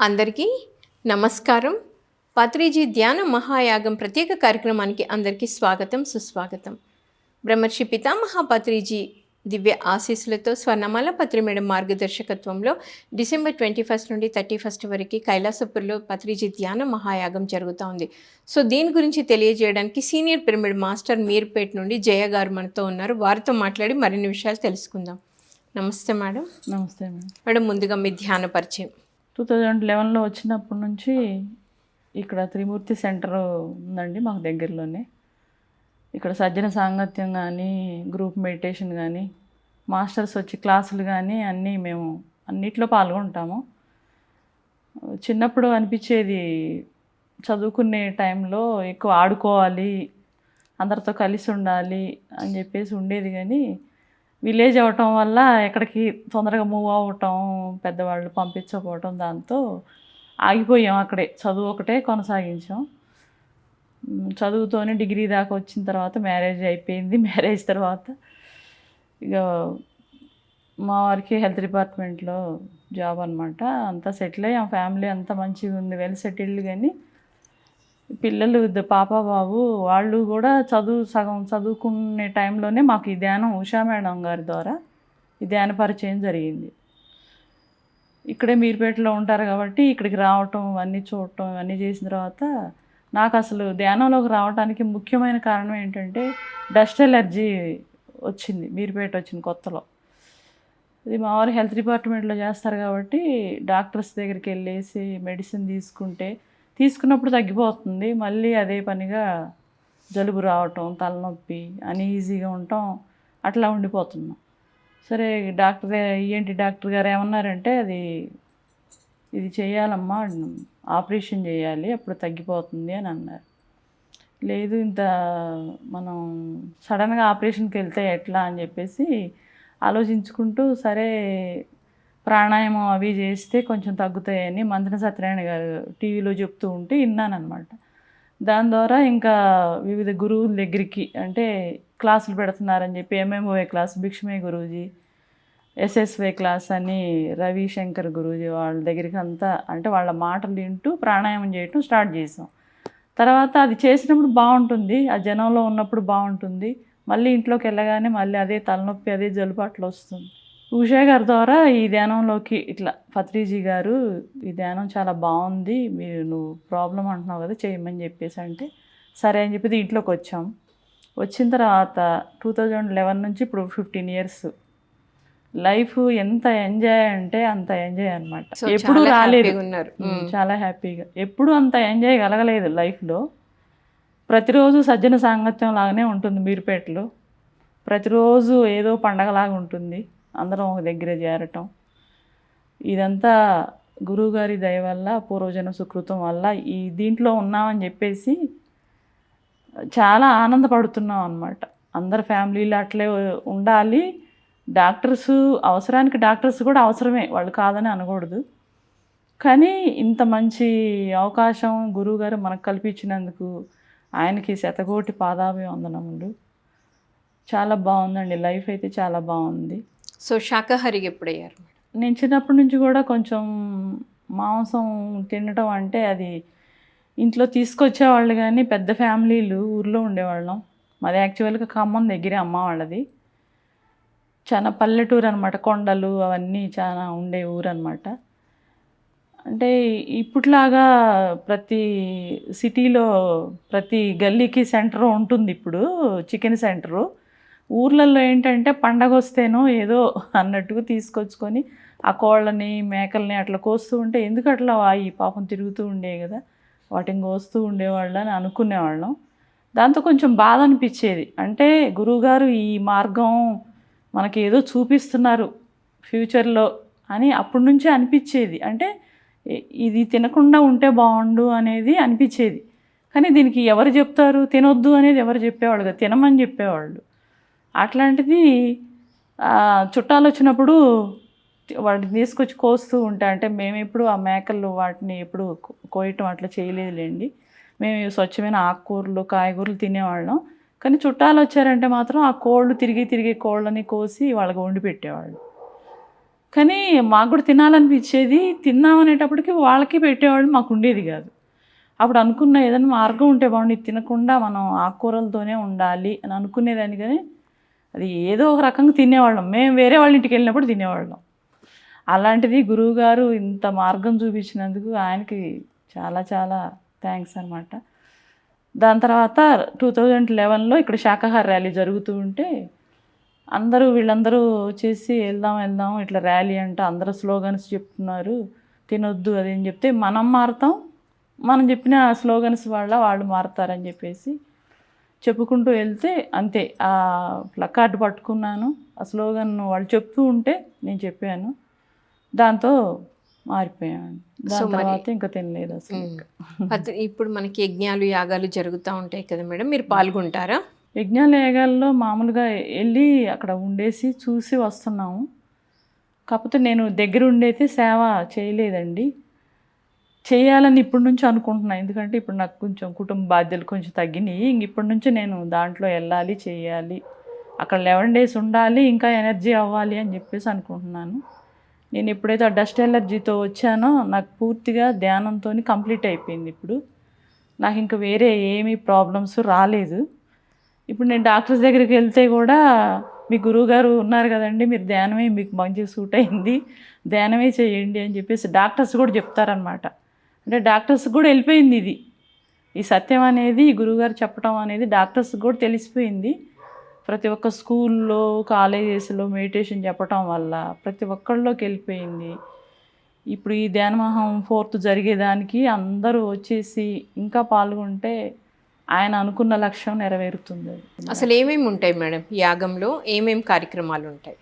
అందరికీ నమస్కారం. పత్రిజీ ధ్యాన మహాయాగం ప్రత్యేక కార్యక్రమానికి అందరికీ స్వాగతం, సుస్వాగతం. బ్రహ్మర్షి పితామహ పత్రిజీ దివ్య ఆశీస్సులతో స్వర్ణమాల పత్రి మేడం మార్గదర్శకత్వంలో డిసెంబర్ 21 నుండి 31 వరకు కైలాసపూర్లో పత్రిజీ ధ్యాన మహాయాగం జరుగుతూ ఉంది. సో దీని గురించి తెలియజేయడానికి సీనియర్ పిరమిడ్ మాస్టర్ మీర్పేట్ నుండి జయ గారు మనతో ఉన్నారు. వారితో మాట్లాడి మరిన్ని విషయాలు తెలుసుకుందాం. నమస్తే మేడం. నమస్తే మేడం. మేడం, ముందుగా మీ ధ్యాన పరిచయం. 2011లో వచ్చినప్పటి నుంచి ఇక్కడ త్రిమూర్తి సెంటర్ ఉందండి మాకు దగ్గరలోనే. ఇక్కడ సజ్జన సాంగత్యం కానీ, గ్రూప్ మెడిటేషన్ కానీ, మాస్టర్స్ వచ్చి క్లాసులు కానీ అన్నీ మేము అన్నిట్లో పాల్గొంటాము. చిన్నప్పుడు అనిపించేది చదువుకునే టైంలో ఎక్కువ ఆడుకోవాలి, అందరితో కలిసి ఉండాలి అని చెప్పేసి ఉండేది. కానీ విలేజ్ అవ్వటం వల్ల ఎక్కడికి తొందరగా మూవ్ అవ్వటం, పెద్దవాళ్ళు పంపించకపోవటం, దాంతో ఆగిపోయాం. అక్కడే చదువు ఒకటే కొనసాగించాం. చదువుతోనే డిగ్రీ దాకా వచ్చిన తర్వాత మ్యారేజ్ అయిపోయింది. మ్యారేజ్ తర్వాత ఇక మా వారికి హెల్త్ డిపార్ట్మెంట్లో జాబ్ అనమాట. అంతా సెటిల్ అయ్యాం, ఫ్యామిలీ అంతా మంచిగా ఉంది, వెల్ సెటిల్డ్. కానీ పిల్లలు పాప బాబు వాళ్ళు కూడా సగం చదువుకునే టైంలోనే మాకు ఈ ధ్యానం ఉషా మేడం గారి ద్వారా ఈ ధ్యాన పరిచయం జరిగింది. ఇక్కడే మీర్పేటలో ఉంటారు కాబట్టి ఇక్కడికి రావటం, అన్నీ చూడటం, ఇవన్నీ చేసిన తర్వాత నాకు అసలు ధ్యానంలోకి రావడానికి ముఖ్యమైన కారణం ఏంటంటే డస్ట్ ఎలర్జీ వచ్చింది. మీర్పేట వచ్చింది కొత్తలో. ఇది మా వారు హెల్త్ డిపార్ట్మెంట్లో చేస్తారు కాబట్టి డాక్టర్స్ దగ్గరికి వెళ్ళేసి మెడిసిన్ తీసుకున్నప్పుడు తగ్గిపోతుంది. మళ్ళీ అదే పనిగా జలుబు రావటం, తలనొప్పి, అన్ఈజీగా ఉండటం, అట్లా ఉండిపోతున్నాం. సరే ఏంటి డాక్టర్ గారు ఏమన్నారంటే ఇది చేయాలమ్మా, ఆపరేషన్ చేయాలి, అప్పుడు తగ్గిపోతుంది అని అన్నారు. లేదు ఇంత మనం సడన్గా ఆపరేషన్కి వెళ్తే ఎట్లా అని చెప్పేసి ఆలోచించుకుంటూ సరే ప్రాణాయామం అవి చేస్తే కొంచెం తగ్గుతాయని మంత్ర సత్యనారాయణ గారు టీవీలో చెప్తూ ఉంటే విన్నానమాట. దాని ద్వారా ఇంకా వివిధ గురువుల దగ్గరికి అంటే క్లాసులు పెడుతున్నారని చెప్పి ఎంఎంఓఏ క్లాస్ భిక్షమే గురూజీ, ఎస్ఎస్వై క్లాస్ అని రవిశంకర్ గురూజీ వాళ్ళ దగ్గరికి అంతా అంటే వాళ్ళ మాటలు వింటూ ప్రాణాయామం చేయటం స్టార్ట్ చేసాం. తర్వాత అది చేసినప్పుడు బాగుంటుంది, ఆ జనంలో ఉన్నప్పుడు బాగుంటుంది, మళ్ళీ ఇంట్లోకి వెళ్ళగానే మళ్ళీ అదే తలనొప్పి, అదే జలుబు అట్లా వస్తుంది. ఉషా గారి ద్వారా ఈ ధ్యానంలోకి ఇట్లా పత్రిజీ గారు ఈ ధ్యానం చాలా బాగుంది, నువ్వు ప్రాబ్లం అంటున్నావు కదా చేయమని చెప్పేసి అంటే సరే అని చెప్పి ఇంట్లోకి వచ్చాం. వచ్చిన తర్వాత 2011 నుంచి ఇప్పుడు 15 years లైఫ్ ఎంత ఎంజాయ్ అంటే అంత ఎంజాయ్ అనమాట. ఎప్పుడు రాలేదు, చాలా హ్యాపీగా ఎప్పుడు అంత ఎంజాయ్ కలగలేదు లైఫ్లో. ప్రతిరోజు సజ్జన సాంగత్యం లాగానే ఉంటుంది మీర్పేటలో. ప్రతిరోజు ఏదో పండగలాగా ఉంటుంది, అందరం ఒక దగ్గర చేరటం. ఇదంతా గురువుగారి దయ వల్ల, పూర్వజన సుకృతం వల్ల ఈ దీంట్లో ఉన్నామని చెప్పేసి చాలా ఆనందపడుతున్నాం అన్నమాట. అందరు ఫ్యామిలీలో అట్లే ఉండాలి. అవసరానికి డాక్టర్స్ కూడా అవసరమే, వాళ్ళు కాదని అనకూడదు. కానీ ఇంత మంచి అవకాశం గురువుగారు మనకు కల్పించినందుకు ఆయనకి శతకోటి పాదాభివందనములు. చాలా బాగుందండి, లైఫ్ అయితే చాలా బాగుంది. సో శాకాహారికి ఎప్పుడయ్యారు? నేను చిన్నప్పటి నుంచి కూడా కొంచెం మాంసం తినటం అంటే అది ఇంట్లో తీసుకొచ్చేవాళ్ళు, కానీ పెద్ద ఫ్యామిలీలు ఊర్లో ఉండేవాళ్ళం. మాది యాక్చువల్గా ఖమ్మం దగ్గరే అమ్మ వాళ్ళది. చాలా పల్లెటూరు అనమాట, కొండలు అవన్నీ చాలా ఉండే ఊరు అనమాట. అంటే ఇప్పట్లాగా ప్రతి సిటీలో ప్రతి గల్లీకి సెంటర్ ఉంటుంది ఇప్పుడు, చికెన్ సెంటరు. ఊర్లలో ఏంటంటే పండగ వస్తేనో ఏదో అన్నట్టుగా తీసుకొచ్చుకొని ఆ కోళ్ళని, మేకల్ని అట్లా కోస్తూ ఉంటే ఎందుకు అట్లా ఈ పాపం తిరుగుతూ ఉండే కదా, వాటిని కోస్తూ ఉండేవాళ్ళు అని అనుకునేవాళ్ళం. దాంతో కొంచెం బాధ అనిపించేది. అంటే గురువుగారు ఈ మార్గం మనకి ఏదో చూపిస్తున్నారు ఫ్యూచర్లో అని అప్పటి నుంచే అనిపించేది. అంటే ఇది తినకుండా ఉంటే బాగుండు అనేది అనిపించేది. కానీ దీనికి ఎవరు చెప్తారు, తినొద్దు అనేది ఎవరు చెప్పేవాళ్ళు కదా, తినమని చెప్పేవాళ్ళు. అట్లాంటిది చుట్టాలు వచ్చినప్పుడు వాటిని తీసుకొచ్చి కోస్తూ ఉంటా. అంటే మేము ఎప్పుడు ఆ మేకలు వాటిని ఎప్పుడు కోయటం అట్లా చేయలేదులేండి. మేము స్వచ్ఛమైన ఆకుకూరలు, కాయగూరలు తినేవాళ్ళం. కానీ చుట్టాలు వచ్చారంటే మాత్రం ఆ కోళ్ళు తిరిగి కోళ్ళని కోసి వాళ్ళకి వండి పెట్టేవాళ్ళు. కానీ మాకు కూడా తినాలనిపించేది. తిందామనేటప్పటికి వాళ్ళకి పెట్టేవాళ్ళు, మాకు ఉండేది కాదు. అప్పుడు అనుకున్న ఏదైనా మార్గం ఉంటే బాగుండు, ఇది తినకుండా మనం ఆకుకూరలతోనే ఉండాలి అని అనుకునేదాన్ని. కానీ అది ఏదో ఒక రకంగా తినేవాళ్ళం. మేము వేరే వాళ్ళ ఇంటికి వెళ్ళినప్పుడు తినేవాళ్ళం. అలాంటిది గురువుగారు ఇంత మార్గం చూపించినందుకు ఆయనకి చాలా చాలా థ్యాంక్స్ అనమాట. దాని తర్వాత 2011లో ఇక్కడ శాకాహార ర్యాలీ జరుగుతూ ఉంటే వీళ్ళందరూ వచ్చేసి వెళ్దాం ఇట్లా ర్యాలీ అంట, అందరూ స్లోగన్స్ చెప్తున్నారు, తినొద్దు అది అని చెప్తే మనం మారుతాం, మనం చెప్పిన స్లోగన్స్ వాళ్ళు మారుతారని చెప్పేసి చెప్పుకుంటూ వెళ్తే అంతే. ఆ ప్లకార్డు పట్టుకున్నాను, ఆ స్లోగన్ వాళ్ళు చెప్తూ ఉంటే నేను చెప్పాను, దాంతో మారిపోయాను. దాని తర్వాత ఇంకా తినలేదు అసలు. ఇప్పుడు మనకి యజ్ఞాలు యాగాలు జరుగుతూ ఉంటాయి కదా మేడం, మీరు పాల్గొంటారా? యజ్ఞాల యాగాల్లో మామూలుగా వెళ్ళి అక్కడ ఉండేసి చూసి వస్తున్నాము. కాకపోతే నేను దగ్గర ఉండైతే సేవ చేయలేదండి. చేయాలని ఇప్పటి నుంచి అనుకుంటున్నాను. ఎందుకంటే ఇప్పుడు నాకు కొంచెం కుటుంబ బాధ్యతలు కొంచెం తగ్గినాయి. ఇప్పటి నుంచి నేను దాంట్లో వెళ్ళాలి, చేయాలి, అక్కడ 11 days ఉండాలి, ఇంకా ఎనర్జీ అవ్వాలి అని చెప్పేసి అనుకుంటున్నాను. నేను ఎప్పుడైతే ఆ డస్ట్ ఎలర్జీతో వచ్చానో నాకు పూర్తిగా ధ్యానంతో కంప్లీట్ అయిపోయింది. ఇప్పుడు నాకు ఇంకా వేరే ఏమీ ప్రాబ్లమ్స్ రాలేదు. ఇప్పుడు నేను డాక్టర్స్ దగ్గరికి వెళ్తే కూడా మీ గురువుగారు ఉన్నారు కదండి, మీరు ధ్యానమే మీకు మంచిగా సూట్ అయింది, ధ్యానమే చేయండి అని చెప్పేసి డాక్టర్స్ కూడా చెప్తారనమాట. అంటే డాక్టర్స్కి కూడా వెళ్ళిపోయింది ఇది, ఈ సత్యం అనేది, ఈ గురువుగారు చెప్పడం అనేది డాక్టర్స్కి కూడా తెలిసిపోయింది. ప్రతి ఒక్క స్కూల్లో, కాలేజెస్లో మెడిటేషన్ చెప్పటం వల్ల ప్రతి ఒక్కళ్ళలోకి వెళ్ళిపోయింది. ఇప్పుడు ఈ ధ్యానమహం 4th జరిగేదానికి అందరూ వచ్చేసి ఇంకా పాల్గొంటే ఆయన అనుకున్న లక్ష్యం నెరవేరుతుంది. అసలు ఏమేమి ఉంటాయి మేడం యాగంలో, ఏమేమి కార్యక్రమాలు ఉంటాయి?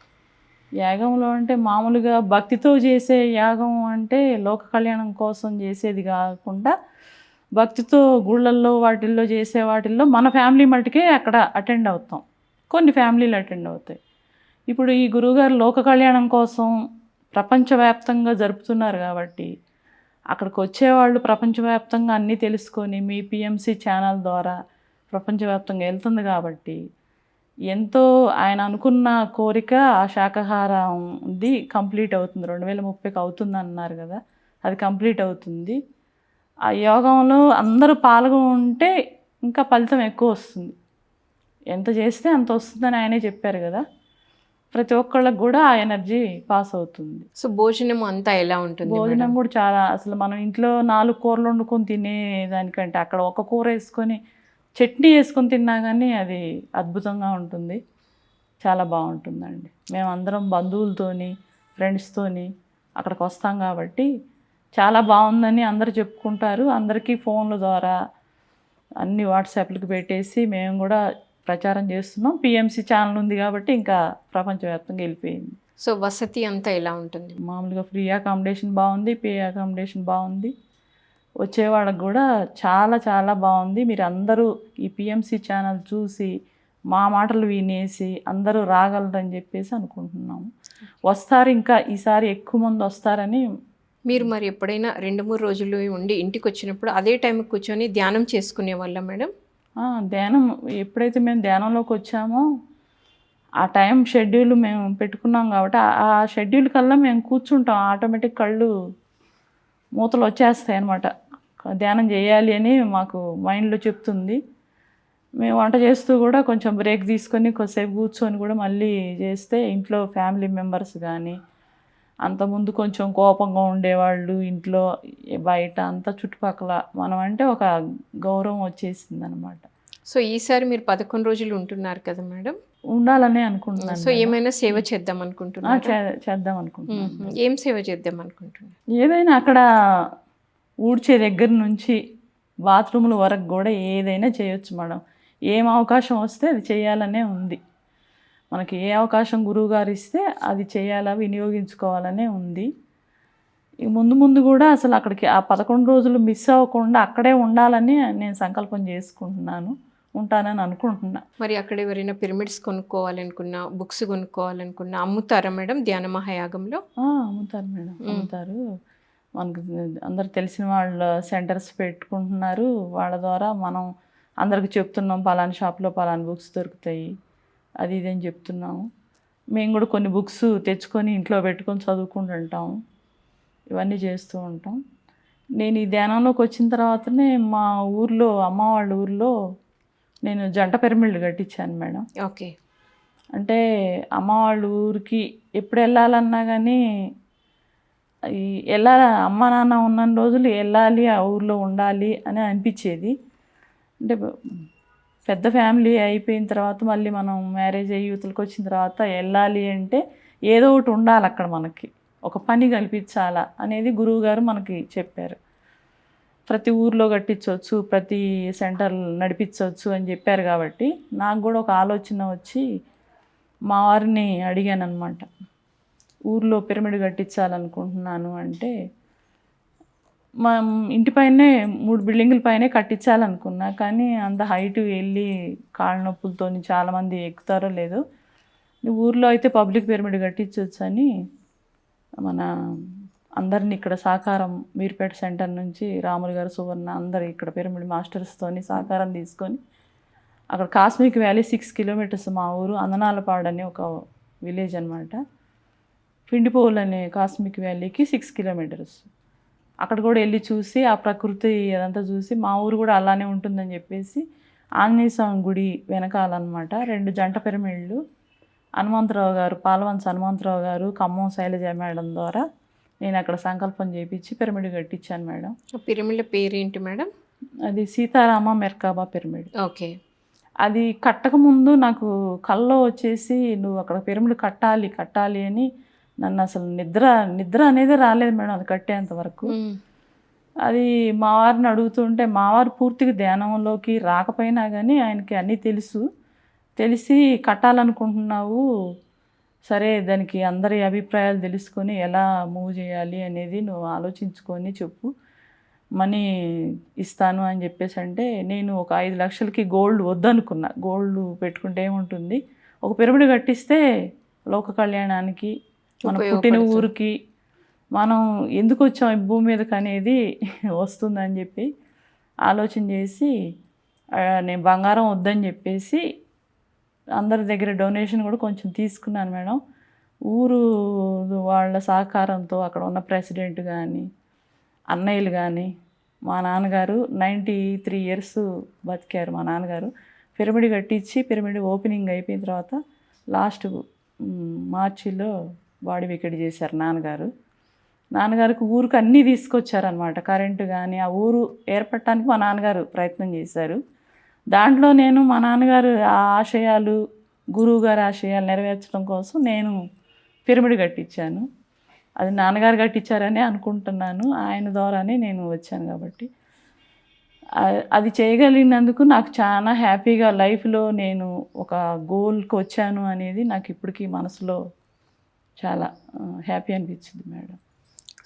యాగంలో అంటే మామూలుగా భక్తితో చేసే యాగం అంటే లోక కళ్యాణం కోసం చేసేది కాకుండా భక్తితో గుళ్ళల్లో వాటిల్లో చేసే వాటిల్లో మన ఫ్యామిలీ మటుకే అక్కడ అటెండ్ అవుతాం, కొన్ని ఫ్యామిలీలు అటెండ్ అవుతాయి. ఇప్పుడు ఈ గురువుగారు లోక కళ్యాణం కోసం ప్రపంచవ్యాప్తంగా జరుపుతున్నారు కాబట్టి అక్కడికి వచ్చేవాళ్ళు ప్రపంచవ్యాప్తంగా అన్నీ తెలుసుకొని మీ పిఎంసి ఛానల్ ద్వారా ప్రపంచవ్యాప్తంగా వెళ్తుంది కాబట్టి ఎంతో ఆయన అనుకున్న కోరిక ఆ శాకాహారంది కంప్లీట్ అవుతుంది. 2030కి అవుతుంది అన్నారు కదా, అది కంప్లీట్ అవుతుంది. ఆ యోగంలో అందరూ పాల్గొంటే ఇంకా ఫలితం ఎక్కువ వస్తుంది, ఎంత చేస్తే అంత వస్తుందని ఆయనే చెప్పారు కదా. ప్రతి ఒక్కళ్ళకి కూడా ఆ ఎనర్జీ పాస్ అవుతుంది. సో భోజనం అంతా ఎలా ఉంటుంది? భోజనం కూడా చాలా, అసలు మనం ఇంట్లో 4 కూరలు వండుకొని తినేదానికంటే అక్కడ ఒక కూర వేసుకొని చట్నీ వేసుకొని తిన్నా కానీ అది అద్భుతంగా ఉంటుంది, చాలా బాగుంటుందండి. మేమందరం బంధువులతోని ఫ్రెండ్స్తోని అక్కడికి వస్తాం కాబట్టి చాలా బాగుందని అందరూ చెప్పుకుంటారు. అందరికీ ఫోన్ల ద్వారా అన్ని వాట్సాప్లకు పెట్టేసి మేము కూడా ప్రచారం చేస్తున్నాం. పిఎంసి ఛానల్ ఉంది కాబట్టి ఇంకా ప్రపంచవ్యాప్తంగా వెళ్ళిపోయింది. సో వసతి అంతా ఎలా ఉంటుంది? మామూలుగా ఫ్రీ అకామిడేషన్ బాగుంది, పే అకామిడేషన్ బాగుంది, వచ్చేవాళ్ళకి కూడా చాలా చాలా బాగుంది. మీరు అందరూ ఈ పిఎంసి ఛానల్ చూసి మా మాటలు వినేసి అందరూ రాగలరని చెప్పేసి అనుకుంటున్నాము. వస్తారు, ఇంకా ఈసారి ఎక్కువ మంది వస్తారని. మీరు మరి ఎప్పుడైనా 2-3 రోజులు ఉండి ఇంటికి వచ్చినప్పుడు అదే టైంకి కూర్చొని ధ్యానం చేసుకునే వాళ్ళ మేడం? ధ్యానం ఎప్పుడైతే మేము ధ్యానంలోకి వచ్చామో ఆ టైం షెడ్యూల్ మేము పెట్టుకున్నాం కాబట్టి ఆ షెడ్యూల్ కల్లా మేము కూర్చుంటాం. ఆటోమేటిక్ కళ్ళు మూతలు వచ్చేస్తాయి అన్నమాట. ధ్యానం చేయాలి అని మాకు మైండ్లో చెప్తుంది. మేము వంట చేస్తూ కూడా కొంచెం బ్రేక్ తీసుకొని కొద్దిసేపు కూర్చొని కూడా మళ్ళీ చేస్తే ఇంట్లో ఫ్యామిలీ మెంబర్స్ కానీ, అంతకుముందు కొంచెం కోపంగా ఉండేవాళ్ళు ఇంట్లో బయట అంతా చుట్టుపక్కల, మనం అంటే ఒక గౌరవం వచ్చేసింది అనమాట. సో ఈసారి మీరు 11 రోజులు ఉంటున్నారు కదా మేడం, ఉండాలనే అనుకుంటున్నాను. సో ఏమైనా సేవ చేద్దాం అనుకుంటున్నారా? చేద్దాం అనుకుంటున్నాను. ఏం సేవ చేద్దాం అనుకుంటున్నారు? ఏదైనా అక్కడ ఊడ్చే దగ్గర నుంచి బాత్రూముల వరకు కూడా ఏదైనా చేయొచ్చు మేడం. ఏం అవకాశం వస్తే అది చేయాలనే ఉంది. మనకి ఏ అవకాశం గురువుగారు ఇస్తే అది చేయాలా, వినియోగించుకోవాలనే ఉంది. ముందు ముందు కూడా అసలు అక్కడికి ఆ 11 రోజులు మిస్ అవ్వకుండా అక్కడే ఉండాలని నేను సంకల్పం చేసుకుంటున్నాను, ఉంటానని అనుకుంటున్నా. మరి అక్కడ ఎవరైనా పిరమిడ్స్ కొనుక్కోవాలనుకున్నా, బుక్స్ కొనుక్కోవాలనుకున్నా అమ్ముతారా మేడం ధ్యాన మహాయాగంలో? అమ్ముతారు మేడం, అమ్ముతారు. మనకు అందరు తెలిసిన వాళ్ళ సెంటర్స్ పెట్టుకుంటున్నారు, వాళ్ళ ద్వారా మనం అందరికి చెప్తున్నాం పలానా షాప్లో పలానా బుక్స్ దొరుకుతాయి అది ఇది అని చెప్తున్నాము. మేము కూడా కొన్ని బుక్స్ తెచ్చుకొని ఇంట్లో పెట్టుకొని చదువుకుంటుంటాం. ఇవన్నీ చేస్తూ ఉంటాం. నేను ఈ ధ్యానంలోకి వచ్చిన తర్వాతనే మా ఊర్లో, అమ్మ వాళ్ళ ఊర్లో నేను జంట పిరమిడ్లు కట్టించాను మేడం. ఓకే. అంటే అమ్మ వాళ్ళ ఊరికి ఎప్పుడు వెళ్ళాలన్నా కానీ ఈ వెళ్ళాలి, అమ్మ నాన్న ఉన్న రోజులు వెళ్ళాలి, ఆ ఊర్లో ఉండాలి అని అనిపించేది. అంటే పెద్ద ఫ్యామిలీ అయిపోయిన తర్వాత మళ్ళీ మనం మ్యారేజ్ అయ్యి యూత్లకు వచ్చిన తర్వాత వెళ్ళాలి అంటే ఏదో ఒకటి ఉండాలి అక్కడ, మనకి ఒక పని కల్పించాలా అనేది గురువుగారు మనకి చెప్పారు. ప్రతి ఊర్లో కట్టించవచ్చు, ప్రతి సెంటర్ నడిపించవచ్చు అని చెప్పారు. కాబట్టి నాకు కూడా ఒక ఆలోచన వచ్చి మా వారిని అడిగాను అనమాట, ఊర్లో పిరమిడ్ కట్టించాలనుకుంటున్నాను అంటే, మా ఇంటిపైనే 3 బిల్డింగుల పైనే కట్టించాలనుకున్నా. కానీ అంత హైట్ వెళ్ళి కాళ్ళ నొప్పులతో చాలామంది ఎక్కుతారో లేదో, ఊర్లో అయితే పబ్లిక్ పిరమిడ్ కట్టించవచ్చు అని మన అందరినీ ఇక్కడ సహకారం మీర్పేట సెంటర్ నుంచి రాములు గారు, సువర్ణ అందరు ఇక్కడ పిరమిడ్ మాస్టర్స్తోని సహకారం తీసుకొని అక్కడ కాస్మిక్ వ్యాలీ 6 కిలోమీటర్స్ మా ఊరు అందనాలపాడు అనే ఒక విలేజ్ అనమాట. పిండిపోవులు అనే కాస్మిక్ వ్యాలీకి 6 కిలోమీటర్స్. అక్కడ కూడా వెళ్ళి చూసి ఆ ప్రకృతి అదంతా చూసి మా ఊరు కూడా అలానే ఉంటుందని చెప్పేసి ఆంజనేయ స్వామి గుడి వెనకాలన్నమాట 2 జంట పిరమిడ్లు హనుమంతరావు గారు, పాలవంచ హనుమంతరావు గారు, ఖమ్మం శైలజ మేడం ద్వారా నేను అక్కడ సంకల్పం చేయించి పిరమిడ్ కట్టించాను మేడం. పిరమిడ్ పేరేంటి మేడం? అది సీతారామ మెర్కాబా పిరమిడ్. ఓకే. అది కట్టకముందు నాకు కల్లో వచ్చేసి నువ్వు అక్కడ పిరమిడ్ కట్టాలి కట్టాలి అని నన్ను అసలు నిద్ర అనేది రాలేదు మేడం అది కట్టేంత వరకు. అది మా వారిని అడుగుతుంటే మా వారు పూర్తిగా ధ్యానంలోకి రాకపోయినా కానీ ఆయనకి అన్నీ తెలిసి కట్టాలనుకుంటున్నావు, సరే దానికి అందరి అభిప్రాయాలు తెలుసుకొని ఎలా మూవ్ చేయాలి అనేది నువ్వు ఆలోచించుకొని చెప్పు, మనీ ఇస్తాను అని చెప్పేసి అంటే, నేను ఒక 5 లక్షలకి గోల్డ్ వద్దనుకున్నా. గోల్డ్ పెట్టుకుంటే ఏముంటుంది, ఒక పిరమిడ్ కట్టిస్తే లోక కళ్యాణానికి, మన పుట్టిన ఊరికి మనం ఎందుకు వచ్చాం ఈ భూమి మీదకి అనేది వస్తుందని చెప్పి ఆలోచన చేసి నేను బంగారం వద్దని చెప్పేసి అందరి దగ్గర డొనేషన్ కూడా కొంచెం తీసుకున్నాను మేడం. ఊరు వాళ్ళ సహకారంతో అక్కడ ఉన్న ప్రెసిడెంట్ కానీ అన్నయ్యలు కానీ, మా నాన్నగారు 93 ఇయర్స్ బతికారు. మా నాన్నగారు పిరమిడ్ కట్టించి పిరమిడ్ ఓపెనింగ్ అయిపోయిన తర్వాత లాస్ట్ మార్చిలో బాడీ వికెట్ చేశారు నాన్నగారికి ఊరికి అన్నీ తీసుకొచ్చారనమాట. కరెంటు కానీ ఆ ఊరు ఏర్పడటానికి మా నాన్నగారు ప్రయత్నం చేశారు. దాంట్లో నేను మా నాన్నగారు ఆ ఆశయాలు, గురువుగారి ఆశయాలు నెరవేర్చడం కోసం నేను పిరమిడ్ కట్టించాను. అది నాన్నగారు కట్టించారని అనుకుంటున్నాను, ఆయన ద్వారానే నేను వచ్చాను. కాబట్టి అది చేయగలిగినందుకు నాకు చాలా హ్యాపీగా, లైఫ్లో నేను ఒక గోల్కి వచ్చాను అనేది నాకు ఇప్పటికీ మనసులో చాలా హ్యాపీ అనిపించింది మేడం.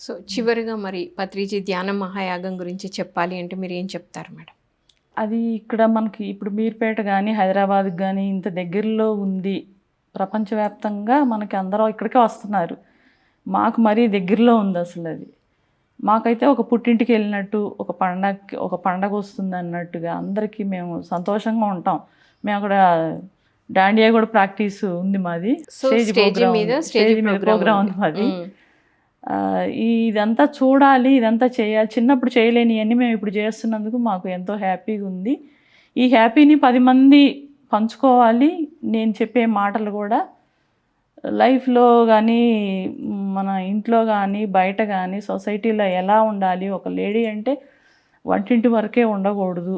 సో చివరిగా మరి పత్రిజీ ధ్యాన మహాయాగం గురించి చెప్పాలి అంటే మీరు ఏం చెప్తారు మేడం? అది ఇక్కడ మనకి ఇప్పుడు మీర్పేట కానీ హైదరాబాద్కి కానీ ఇంత దగ్గరలో ఉంది, ప్రపంచవ్యాప్తంగా మనకి అందరూ ఇక్కడికే వస్తున్నారు. మాకు మరీ దగ్గరలో ఉంది అసలు. అది మాకైతే ఒక పుట్టింటికి వెళ్ళినట్టు, ఒక పండగ వస్తుంది అన్నట్టుగా అందరికీ మేము సంతోషంగా ఉంటాం. మేము అక్కడ డాండియా కూడా ప్రాక్టీస్ ఉంది మాది, స్టేజ్ మీద ప్రోగ్రామ్ ఉంది మాది. ఇదంతా చూడాలి, ఇదంతా చేయాలి, చిన్నప్పుడు చేయలేనివన్నీ మేము ఇప్పుడు చేస్తున్నందుకు మాకు ఎంతో హ్యాపీగా ఉంది. ఈ హ్యాపీని 10 మంది పంచుకోవాలి. నేను చెప్పే మాటలు కూడా లైఫ్లో కానీ, మన ఇంట్లో కానీ, బయట కానీ, సొసైటీలో ఎలా ఉండాలి, ఒక లేడీ అంటే వంటింటి వరకే ఉండకూడదు,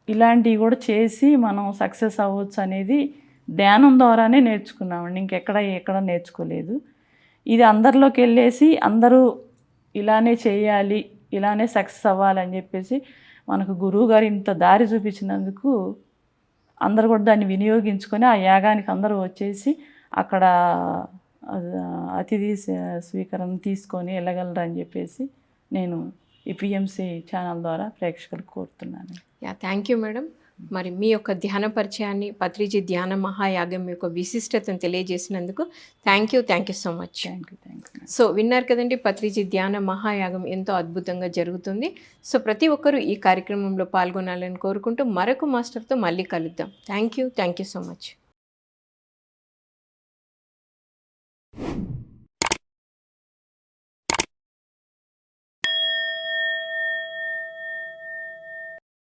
ఇలాంటివి కూడా చేసి మనం సక్సెస్ అవ్వచ్చు అనేది ధ్యానం ద్వారానే నేర్చుకున్నామండి. ఎక్కడ నేర్చుకోలేదు. ఇది అందరిలోకి వెళ్ళేసి అందరూ ఇలానే చేయాలి, ఇలానే సక్సెస్ అవ్వాలని చెప్పేసి మనకు గురువు గారు ఇంత దారి చూపించినందుకు అందరూ కూడా దాన్ని వినియోగించుకొని ఆ యాగానికి అందరూ వచ్చేసి అక్కడ అతిథి స్వీకరణ తీసుకొని వెళ్ళగలరని చెప్పేసి నేను ఈ పిఎంసి ఛానల్ ద్వారా ప్రేక్షకులకు కోరుతున్నాను. Thank you madam. మరి మీ యొక్క ధ్యాన పరిచయాన్ని, పత్రిజీ ధ్యాన మహాయాగం యొక్క విశిష్టతను తెలియజేసినందుకు thank you so much. Thank you. So విన్నారు కదండి, పత్రిజీ ధ్యాన మహాయాగం ఎంతో అద్భుతంగా జరుగుతుంది. సో ప్రతి ఒక్కరూ ఈ కార్యక్రమంలో పాల్గొనాలని కోరుకుంటూ మరొక మాస్టర్తో మళ్ళీ కలుద్దాం. Thank you so much.